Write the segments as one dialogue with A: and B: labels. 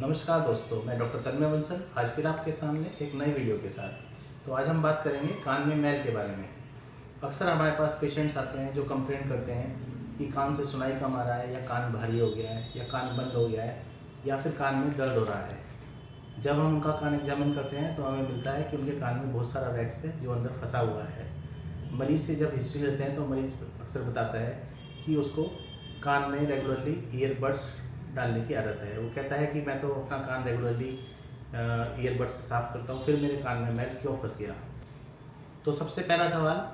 A: नमस्कार दोस्तों, मैं डॉक्टर तन्मय बंसल आज फिर आपके सामने एक नई वीडियो के साथ। तो आज हम बात करेंगे कान में मैल के बारे में। अक्सर हमारे पास पेशेंट्स आते हैं जो कंप्लेंट करते हैं कि कान से सुनाई कम आ रहा है, या कान भारी हो गया है, या कान बंद हो गया है, या फिर कान में दर्द हो रहा है। जब हम उनका कान एग्जामिन करते हैं तो हमें मिलता है कि उनके कान में बहुत सारा वैक्स है जो अंदर फंसा हुआ है। मरीज़ से जब हिस्ट्री लेते हैं तो मरीज़ अक्सर बताता है कि उसको कान में रेगुलरली ईयरबड्स डालने की आदत है। वो कहता है कि मैं तो अपना कान रेगुलरली ईयरबड्स से साफ़ करता हूँ, फिर मेरे कान में मैल क्यों फंस गया। तो सबसे पहला सवाल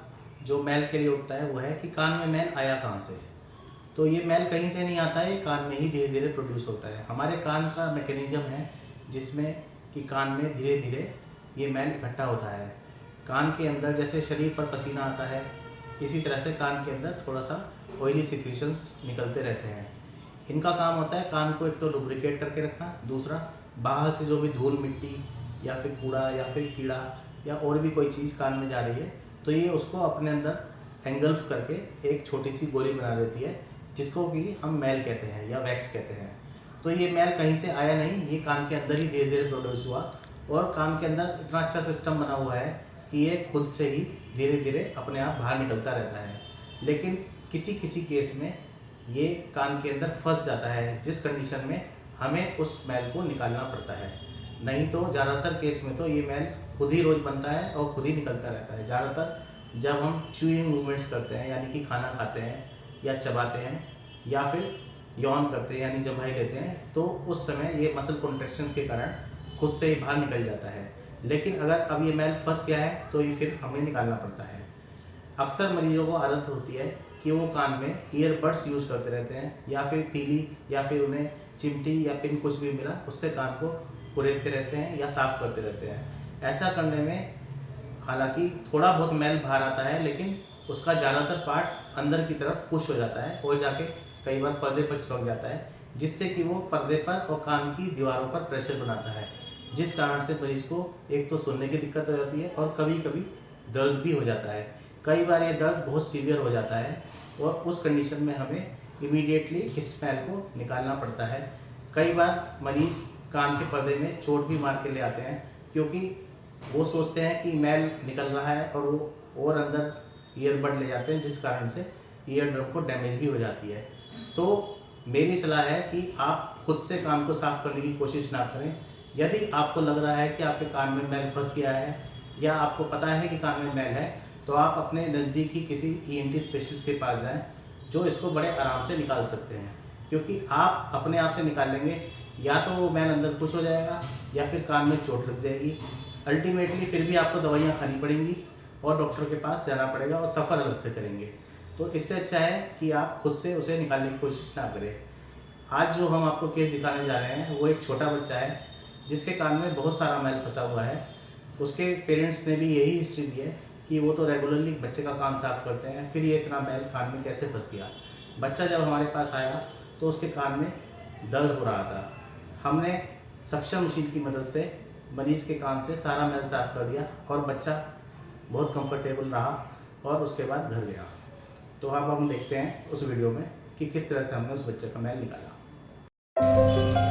A: जो मैल के लिए उठता है वो है कि कान में मैल आया कहाँ से। तो ये मैल कहीं से नहीं आता है, ये कान में ही धीरे धीरे प्रोड्यूस होता है। हमारे कान का मैकेनिज्म है जिसमें कि कान में धीरे धीरे ये मैल इकट्ठा होता है। कान के अंदर जैसे शरीर पर पसीना आता है, इसी तरह से कान के अंदर थोड़ा सा ऑयली सिक्रीशंस निकलते रहते हैं। इनका काम होता है कान को एक तो लुब्रिकेट करके रखना, दूसरा बाहर से जो भी धूल मिट्टी या फिर कूड़ा या फिर कीड़ा या और भी कोई चीज़ कान में जा रही है तो ये उसको अपने अंदर एंगल्फ करके एक छोटी सी गोली बना देती है, जिसको कि हम मैल कहते हैं या वैक्स कहते हैं। तो ये मैल कहीं से आया नहीं, ये कान के अंदर ही धीरे धीरे प्रोड्यूस हुआ, और कान के अंदर इतना अच्छा सिस्टम बना हुआ है कि ये खुद से ही धीरे धीरे अपने आप बाहर निकलता रहता है। लेकिन किसी किसी केस में ये कान के अंदर फंस जाता है, जिस कंडीशन में हमें उस मैल को निकालना पड़ता है। नहीं तो ज़्यादातर केस में तो ये मैल खुद ही रोज़ बनता है और खुद ही निकलता रहता है। ज़्यादातर जब हम च्यूइंग मूवमेंट्स करते हैं, यानी कि खाना खाते हैं या चबाते हैं या फिर यौन करते हैं यानी चबाई लेते हैं, तो उस समय ये मसल कॉन्ट्रैक्शंस के कारण खुद से ही बाहर निकल जाता है। लेकिन अगर अब ये मैल फंस गया है तो ये फिर हमें निकालना पड़ता है। अक्सर मरीजों को आदत होती है कि वो कान में ईयरबड्स यूज़ करते रहते हैं, या फिर तीली या फिर उन्हें चिमटी या पिन कुछ भी मिला उससे कान को कुरेदते रहते हैं या साफ़ करते रहते हैं। ऐसा करने में हालांकि थोड़ा बहुत मैल बाहर आता है, लेकिन उसका ज़्यादातर पार्ट अंदर की तरफ पुश हो जाता है और जाके कई बार पर्दे पर चिपक जाता है, जिससे कि वो पर्दे पर और कान की दीवारों पर प्रेशर बनाता है, जिस कारण से मरीज़ को एक तो सुनने की दिक्कत हो जाती है और कभी कभी दर्द भी हो जाता है। कई बार ये दर्द बहुत सीवियर हो जाता है और उस कंडीशन में हमें इमीडिएटली इस मैल को निकालना पड़ता है। कई बार मरीज़ कान के पर्दे में चोट भी मार के ले आते हैं, क्योंकि वो सोचते हैं कि मैल निकल रहा है और वो और अंदर ईयरबड ले जाते हैं, जिस कारण से ईयर ड्रम को डैमेज भी हो जाती है। तो मेरी सलाह है कि आप खुद से कान को साफ़ करने की कोशिश ना करें। यदि आपको लग रहा है कि आपके कान में मैल फंस गया है या आपको पता है कि कान में मैल है, तो आप अपने नज़दीकी किसी ईएनटी स्पेशलिस्ट के पास जाएं, जो इसको बड़े आराम से निकाल सकते हैं। क्योंकि आप अपने आप से निकाल लेंगे या तो वो मैल अंदर पुश हो जाएगा या फिर कान में चोट लग जाएगी। अल्टीमेटली फिर भी आपको दवाइयाँ खानी पड़ेंगी और डॉक्टर के पास जाना पड़ेगा और सफ़र अलग से करेंगे। तो इससे अच्छा है कि आप खुद से उसे निकालने की कोशिश ना करें। आज जो हम आपको केस दिखाने जा रहे हैं वो एक छोटा बच्चा है जिसके कान में बहुत सारा मैल फंसा हुआ है। उसके पेरेंट्स ने भी यही हिस्ट्री दी है कि वो तो रेगुलरली बच्चे का कान साफ़ करते हैं, फिर ये इतना मैल कान में कैसे फंस गया। बच्चा जब हमारे पास आया तो उसके कान में दर्द हो रहा था। हमने सक्शन मशीन की मदद से मरीज़ के कान से सारा मैल साफ़ कर दिया और बच्चा बहुत कंफर्टेबल रहा और उसके बाद घर गया। तो अब हम देखते हैं उस वीडियो में कि किस तरह से हमने उस बच्चे का मैल निकाला।